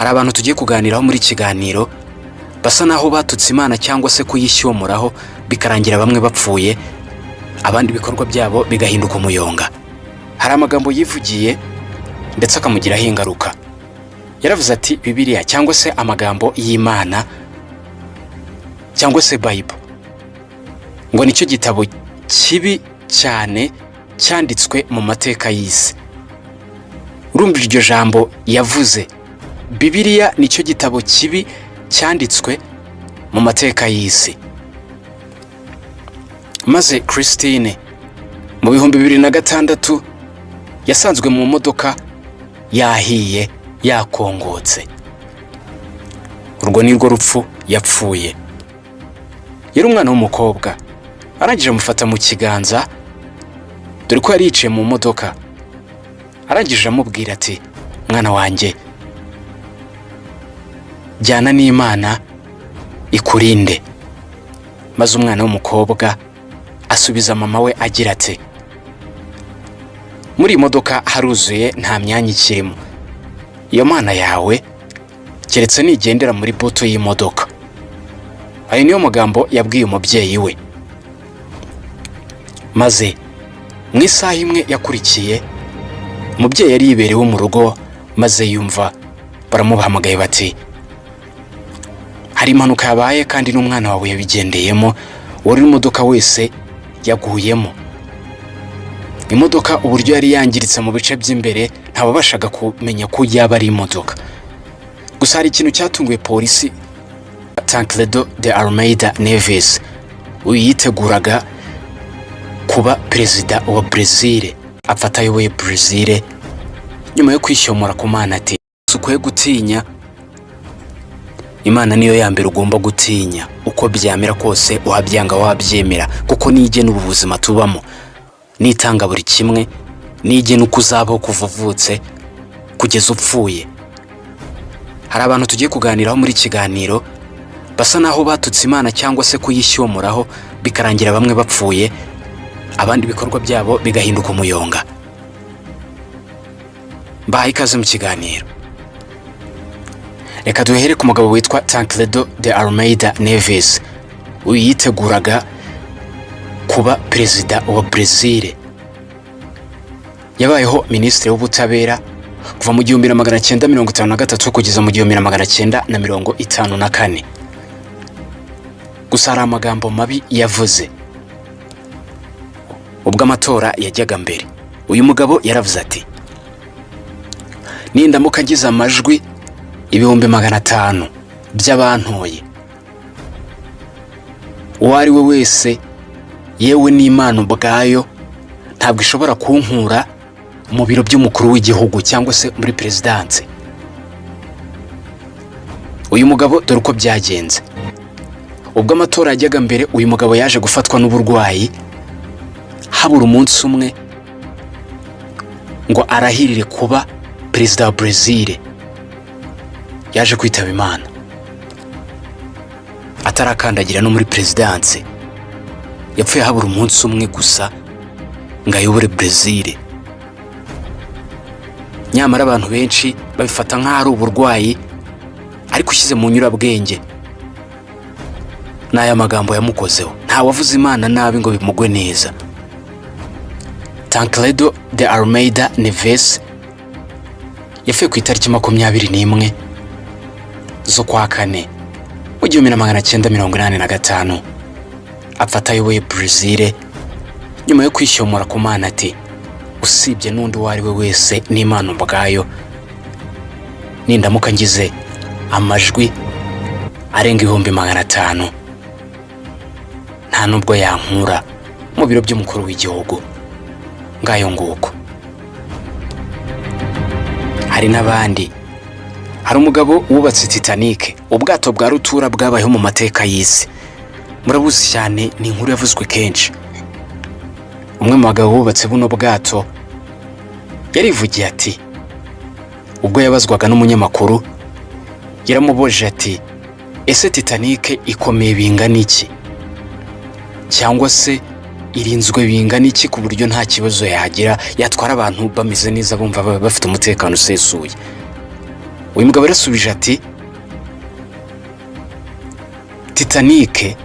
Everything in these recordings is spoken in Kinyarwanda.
hari abantu tugiye kuganiraho muri kiganiro basa naho batutse Imana cyangwa se kuyishyomuraho bikarangira bamwe bapfuye abandi bikorwa byabo bigahinduka umuyonga. Hari amagambo yivugiye ndetse akamugiraho ingaruka. Yaravuze ati Bibiliya cyangwa se amagambo y'Imana cyangwa se Bible ngo nicyo gitabo kibi cyane cyanditswe mu mateka y'isi. Urumva iryo jambo yavuze, Bibiliya nicyo gitabo kibi cyanditswe mu mateka y'isi. Maze Christine mu 2006 yasanzwe mu modoka yahiye yakongotse. Urwo nirwo rupfu yapfuye. Yari umwana w'umukobwa, arangije amufata mu kiganza dore ko yari yicaye mu modoka. Arangije amubwira ati mwana wanjye, jyana n'Imana ikurinde. Maze umwana w'umukobwa asubiza mama we agira ati muri modoka haruzuye nta myanya ikirimo, iyo Mana yawe keretse nigendera muri buto y'imodoka. Ayo niyo magambo yabwiye umubyeyi we. Maze mu isaha imwe yakurikiye umubyeyi yari yiberewe mu rugo, maze yumva baramuhamagaye bati hari impanuka yabaye kandi n'umwana wawe yabigendeyemo, wari imodoka wese yaguyemo. Imodoka uburyo yari yangiritse mu bice by'imbere ntababashaga kumenya ko yaba ari imodoka. Gusa hari ikintu cyatunguye polisi. Tancredo de Almeida Neves uyiteguraga kuba perezida wa Brazil, afata ayoboye Brazil nyuma yo kwishyomora ku Mana ati ukwiye gutinya Imana, niyo ya mbere ugomba gutinya. Uko byamera kose uhabyanga wabyemera, kuko nige n'ubuzima tubamo, nitanga buri kimwe, nige nuko uzabaho kuva uvutse kugeza upfuye. Hari abantu tugiye kuganiraho muri kiganiro basa naho batutse Imana cyangwa se kuyishyomuraho bikarangira bamwe bapfuye abandi bikorwa byabo bigahinduka umuyonga. Bahaye ikaze mu kiganiro. Reka duhere ku mugabo witwa Tancredo de Almeida Neves uyiteguraga kuba perezida wa Brazil. Yabayeho minisitiri w'ubutabera kuva mu 1953 kugeza mu 1954. Gusa hari amagambo mabi yavuze ubwo amatora yajyaga mbere. Uyu mugabo yaravuze ati nindamuka ngize amajwi 500,000 by'abantoye, uwo ari we wese yewe n'Imana ubwayo ntabwo ishobora kunkura mu biro by'umukuru w'igihugu cyangwa se muri Perezidance. Uyu mugabo dore uko byagenze. Ubwo amatora yajyaga mbere uyu mugabo yaje gufatwa n'uburwayi, habura umunsi umwe ngo arahirire kuba perezida wa Brazil. Yaje kwitaba Imana atarakandagira no muri Perezidance. Yapfuye habura umunsi umwe gusa ngo ayobore Brazil. Nyamara abantu benshi babifata nk'ari uburwayi, ariko ushyize mu nyurabwenge n'aya magambo yamukozeho, nta wavuze Imana nabi ngo bimugwe neza. Tancredo de Almeida Neves yapfuye ku itariki 21 zo kwa kane mu 1985 afata ayoboye Brazil nyuma yo kwishyomora ku Mana ati usibye n'undi wari we wese n'Imana ubwayo, nindamuka ngize amajwi arenga 500,000 nta nubwo yankura mu biro by'umukuru w'igihugu. Ngayo nguko. Hari n'abandi. Hari umugabo wubatse Titanic, ubwato bwa rutura bwabayeho mu mateka y'isi. Murabuzi cyane, ni inkuru yavuzwe kenshi. Umwe mu bagabo wubatse buno bwato yarivugiye ati ubwo yabazwaga n'umunyamakuru yaramuboje ati ese Titanic ikomeye bingana iki, cyangwa se irinzwe bingana iki ku buryo nta kibazo yagira, yatwara abantu bameze neza bumva bafite umutekano usesuye. uyu mugabo yarasubije ati Titanic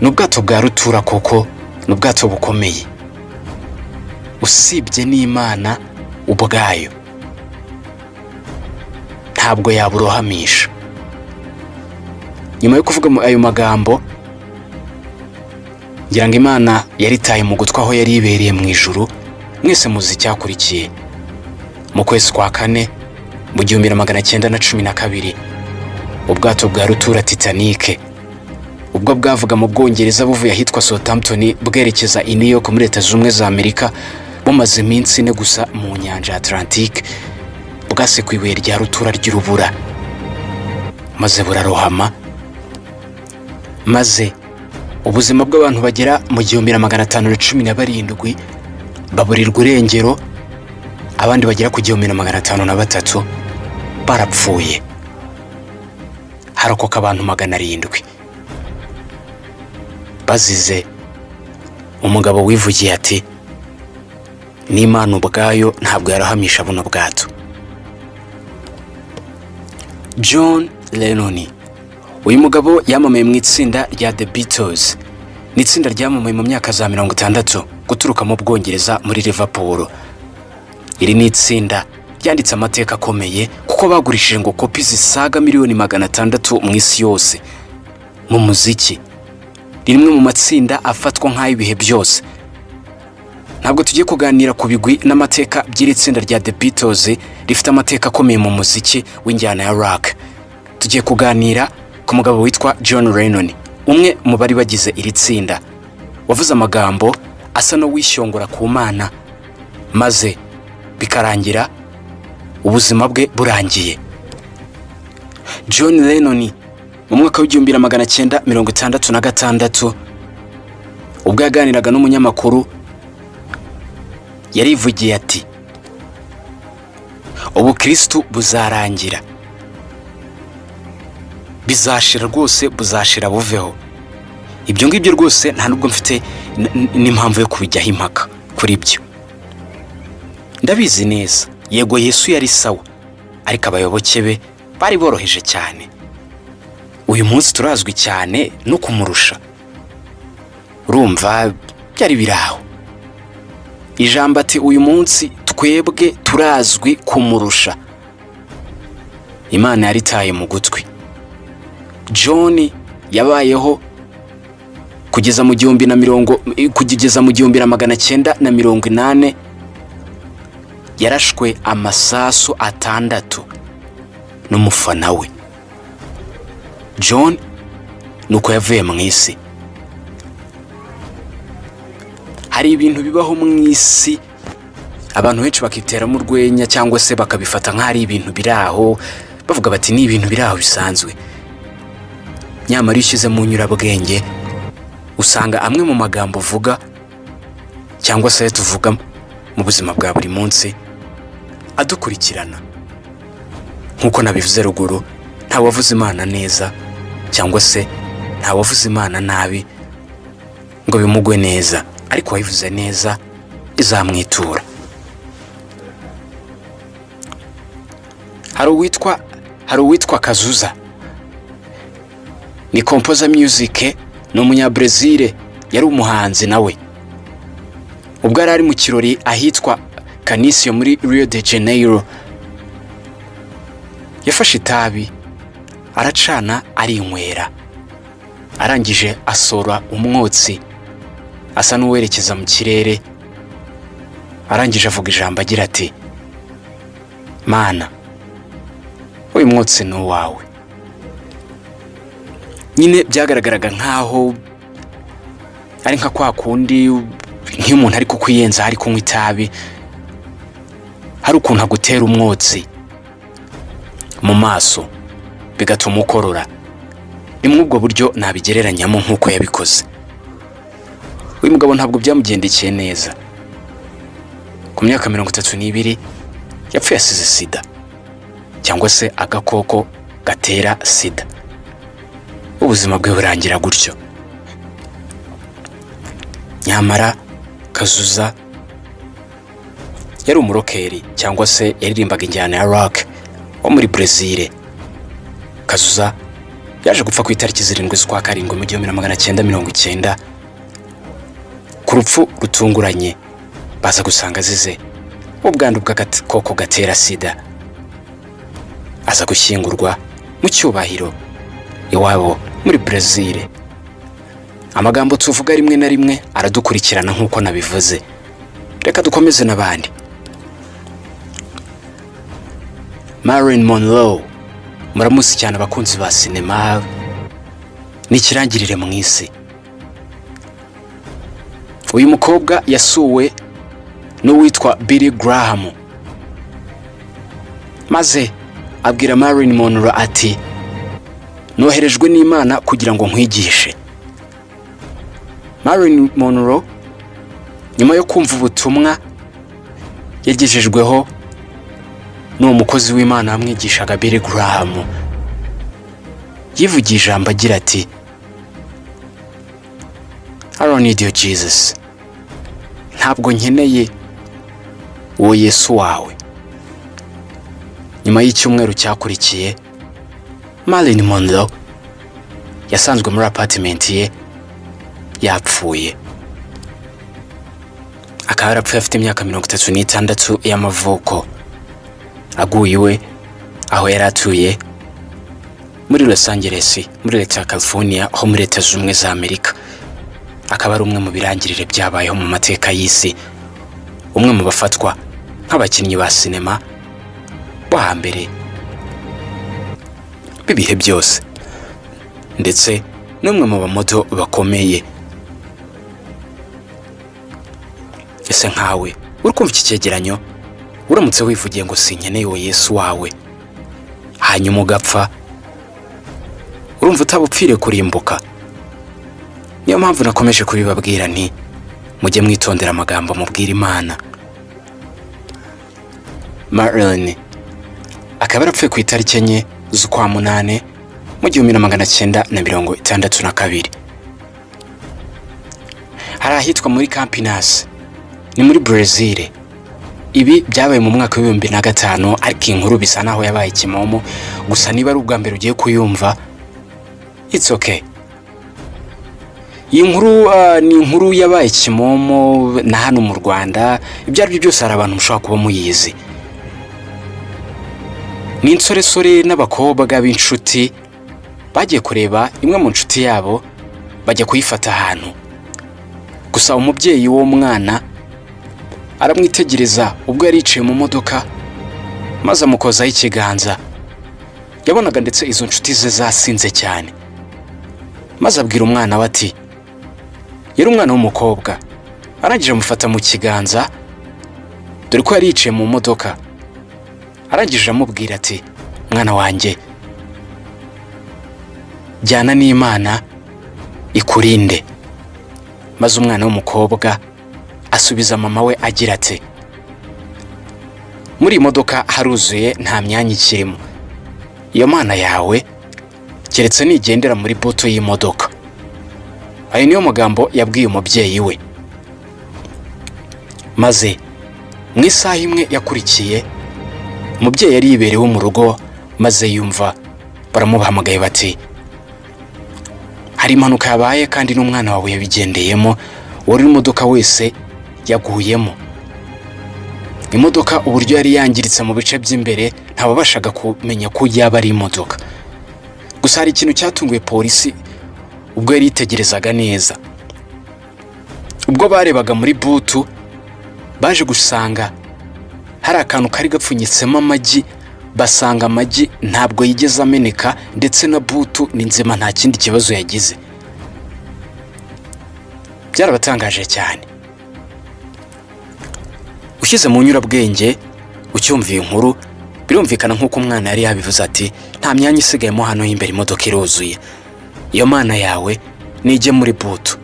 ni ubwato bwa rutura koko, ni ubwato bukomeye, usibye n'Imana ubwayo ntabwo yaburohamisha. Nyuma yo kuvuga ayo magambo, ngira ngo Imana yaritaye mu gutwi aho yari ibereye mu ijuru. Mwese muzi icyakurikiye. Mu kwezi kwa kane mu 1912 ubwato bwa rutura Titanic, ubwo bwavuga mu Bwongereza buvuye ahitwa Southampton bwerekeza i New York muri Leta Zunze Ubumwe za Amerika, bumaze iminsi ine gusa mu nyanja Atlantique, bwasekwe ibuye rya rutura ry'urubura maze burarohama, maze ubuzima bw'abantu bagera mu 1517 baburirwa irengero, abandi bagera ku 1503 barapfuye, harokoka abantu 700 bazize umugabo wivugiye ati n'Imana ubwayo ntabwo yarahamisha buno bwato. John Lennon, uyu mugabo yamamaye mu itsinda rya The Beatles, ni itsinda ryamamaye mu myaka za 60 guturuka mu Bwongereza muri Liverpool. Iri ni itsinda ryanditse amateka akomeye kuko bagurishije ngo kopi zisaga 600,000 mu isi yose mu muziki. Rimwe mu matsinda afatwa nk'ay'ibihe byose. Ntabwo tugiye kuganira ku bigwi n'amateka by'iri tsinda rya The Beatles rifite amateka akomeye mu muziki w'injyana ya rock. Tugiye kuganira ku mugabo witwa John Lennon, umwe mu bari bagize iri tsinda, wavuze amagambo asa no wishyongora ku Mana, maze bikarangira ubuzima bwe burangiye. John Lennon mu mwaka w'1966 ubwo yaganiraga n'umunyamakuru yarivugiye ati ubukristo buzarangira, bizashira rwose, buzashira buveho. Ibyo ngibyo rwose nta nubwo mfite n'impamvu yo kubijyaho impaka kuri byo. Ndabizi neza, yego Yesu yari sawa, ariko abayoboke be bari boroheje cyane. Uyu munsi turazwi cyane no kumurusha. Urumva byari biraho. Ijambo ati uyu munsi twebwe turazwi kumurusha, Imana yaritaye mu gutwi. John yabayeho kugeza mu 1980, yarashwe amasasu 6 n'umufana we. John nuko yavuye mu isi. Hari ibintu bibaho mu isi abantu benshi bakiteramo urwenya cyangwa se bakabifata nk'ari ibintu biraho, bavuga bati ni ibintu biraho bisanzwe. Nyamara ishize mu nyurabwenge usanga amwe mu magambo uvuga cyangwa se tuvuga mu buzima bwa buri munsi adukurikirana. Nkuko nabivuze ruguru, nta wavuze Imana neza cyangwa se nta wavuze Imana nabi ngo bimugwe neza, ariko wayivuze neza izamwitura. Hari uwitwa Kazuza, ni composer music, ni umunyabrazil, yari umuhanzi nawe. Ubwo ari mu kirori ahitwa Kanisio muri Rio de Janeiro, yafashe itabi aracana arinywera, arangije asora umwotsi asa n'uwerekeza mu kirere, arangije avuga ijambo agira ati Mana, uyu mwotsi ni uwawe. Nyine byagaragaraga nkaho ari nka kwa kundi nk'umuntu ari kukwiyenza ari kunywa itabi, hari ukuntu agutera umwotsi mu maso bigatuma ukorora. Ni muri ubwo buryo nabigereranyamo nk'uko yabikoze. Uyu mugabo ntabwo byamugendekeye neza. Ku myaka 32 yapfuye asize sida, cyangwa se agakoko gatera sida. Ubuzima bwe burangira gutyo. Nyamara Kazuza yari umurokeri cyangwa se yaririmbaga injyana ya rock wo muri Perezida. Kazuza yaje gupfa ku itariki 7 z'ukwa karindwi mu 1990 ku rupfu rutunguranye, baza gusanga azize ubwandu bw'agakoko gatera sida. Aza gushyingurwa mu cyubahiro iwabo muri Perezida. Amagambo tuvuga rimwe na rimwe aradukurikirana nk'uko nabivuze. Reka dukomeze n'abandi. Marilyn Monroe, muramuzi cyane abakunzi ba sinema, ni ikirangirire mu isi. Uyu mukobwa yasuwe n'uwitwa Billy Graham, maze abwira Marilyn Monroe ati, noherejwe n'Imana kugira ngo nkwigishe. Marilyn Monroe nyuma yo kumva ubutumwa yagejejweho n'uwo mukozi w'Imana wamwigishaga Billy Graham, yivugiye ijambo agira ati, I don't need you Jesus. Ntabwo nkeneye uwo Yesu wawe. Nyuma y'icyumweru cyakurikiye, Marilyn Monroe yasanzwe muri apartment ye yapfuye. Akaba yarapfuye afite imyaka 36 y'amavuko, aguye iwe aho yari atuye muri Los Angeles muri leta ya California ho muri Leta Zunze Ubumwe za Amerika. Akaba ari umwe mu birangirire byabayeho mu mateka y'isi, umwe mu bafatwa nk'abakinnyi ba sinema bo hambere bibihe byose, ndetse n'umwe mu bamodo bakomeye. Ese nkawe uri kumva iki cyegeranyo, uramutse wivugiye ngo sinkeneye uwo Yesu wawe, hanyuma ugapfa, urumva utabupfire kurimbuka? Niyo mpamvu nakomeje kubibabwira nti mujye mwitondera amagambo mubwira Imana. Marilyn akaba yarapfuye ku itariki 4 z'ukwa munane mu 1962. Hari ahitwa muri Campinas, ni muri Brazil. Ibi byabaye mu mwaka wa 2005, ariko inkuru bisa naho yabaye kimomo, gusa niba ari ubwa mbere ugiye kuyumva, it's okay. Iyi nkuru ni inkuru yabaye kimomo na hano mu Rwanda. Ibyo ari byo byose hari abantu mushobora kuba muyizi. Ni insoresore n'abakobwa b'inshuti bagiye kureba imwe mu nshuti yabo, bajya kuyifata ahantu. Gusa umubyeyi w'uwo mwana aramwitegereza ubwo yari yicaye mu modoka, maze amukozaho ikiganza. Yabonaga ndetse izo nshuti ze zasinze cyane, maze abwira umwana we ati, yari umwana w'umukobwa. Arangije amufata mu kiganza, dore ko yari yicaye mu modoka. Arangije amubwira ati, mwana wanjye, jyana n'Imana ikurinde. Maze umwana w'umukobwa asubiza mama we agira ati, muri modoka haruzuye, nta myanya ikirimo. Iyo Mana yawe keretse nigendera muri buto y'imodoka. Ayo niyo magambo yabwiye umubyeyi we. Maze mu isaha imwe yakurikiye, umubyeyi yari yiberewe mu rugo, maze yumva baramuhamagaye bati, hari impanuka yabaye kandi n'umwana wawe yabigendeyemo, wari imodoka wese yaguyemo. Imodoka uburyo yari yangiritse mu bice by'imbere, ntababashaga kumenya ko yaba ari imodoka. Gusa hari ikintu cyatunguye polisi ubwo yari yitegerezaga neza. Ubwo barebaga muri butu, baje gusanga hari akantu kari gapfunyitsemo amagi, basanga amagi ntabwo yigeze ameneka, ndetse na butu ni nzima, nta kindi kibazo yagize. Byarabatangaje cyane. Ushyize mu nyurabwenge ucyumviye inkuru, birumvikana nk'uko umwana yari yabivuze ati, nta myanya isigayemo hano imbere, imodoka iruzuye. Iyo Mana yawe nijye muri butu.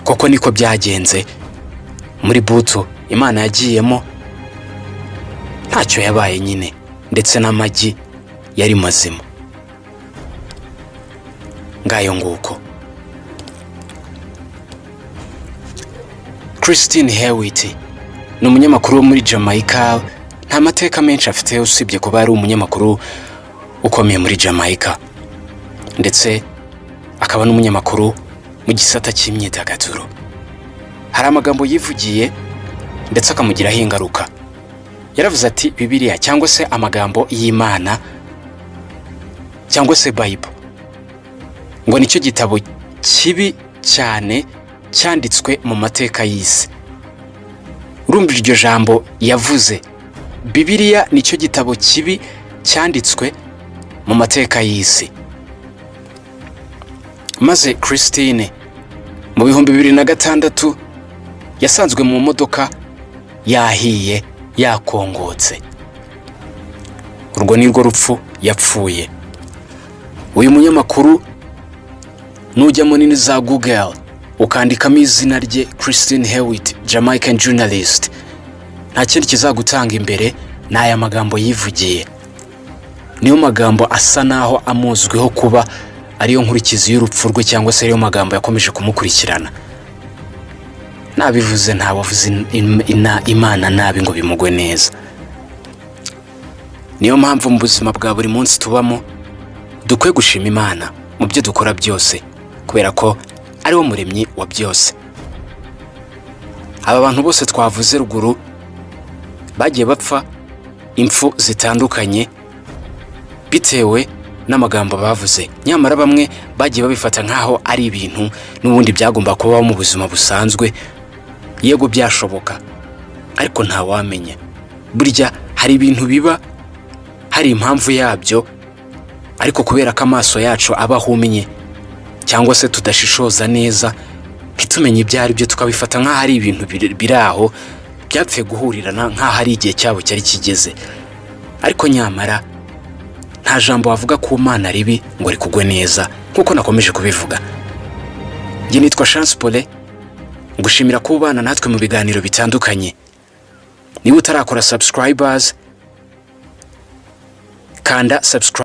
Koko niko byagenze. Muri butu Imana yagiyemo, ntacyo yabaye nyine, ndetse n'amagi yari mazima. Ngayo nguko. Christine Hewitt ni umunyamakuru wo muri Jamaica, nta mateka menshi afite usibye kuba ari umunyamakuru ukomeye muri Jamaica ndetse akaba n'umunyamakuru mu gisata cy'imyidagaduro. Hari amagambo yivugiye ndetse akamugiraho ingaruka. Yaravuze ati Bibiliya cyangwa se amagambo y'Imana cyangwa se Bible ngo nicyo gitabo kibi cyane cyanditswe mu mateka y'isi. Urumva iryo jambo yavuze, Bibiliya nicyo gitabo kibi cyanditswe mu mateka y'isi. Maze Christine mu 2006 yasanzwe mu modoka yahiye yakongotse. Urwo ni rwo rupfu yapfuye. Uyu munyamakuru nujya munini za Google ukandikamo izina rye Christine Hewitt, Jamaican journalist, nta kindi kizagutanga imbere n'aya magambo yivugiye. Niyo magambo asa naho amuzwiho kuba ariyo nkurikizi y'urupfu rwe cyangwa se ariyo magambo yakomeje kumukurikirana. Nabivuze ntabavuze Imana nabi ngo bimugwe neza. Niyo mpamvu mu buzima bwa buri munsi tubamo dukwiye gushima Imana mu byo dukora byose kubera ko ari wo muremyi wa byose. Aba bantu bose twavuze ruguru bagiye bapfa impfu zitandukanye bitewe n'amagambo bavuze. Nyamara bamwe bagiye babifata nkaho ari ibintu n'ubundi byagomba kubaho mu buzima busanzwe. Yego byashoboka ariko nta wamenya. Burya hari ibintu biba hari impamvu yabyo, ariko kubera ko amaso yacu aba ahumenye cyangwa se tudashishoza neza ntitumenye ibyo ari byo tukabifata nkaho ari ibintu biraho byapfe guhurirana nkaho ari igihe cyabo cyari kigeze. Ariko nyamara nta jambo wavuga ku Mana ribi ngo rikugwe neza nkuko nakomeje kubivuga. Njye nitwa Chance Pole, ngushimira kubana natwe mu biganiro bitandukanye. Niba utarakora subscribers kanda subscribe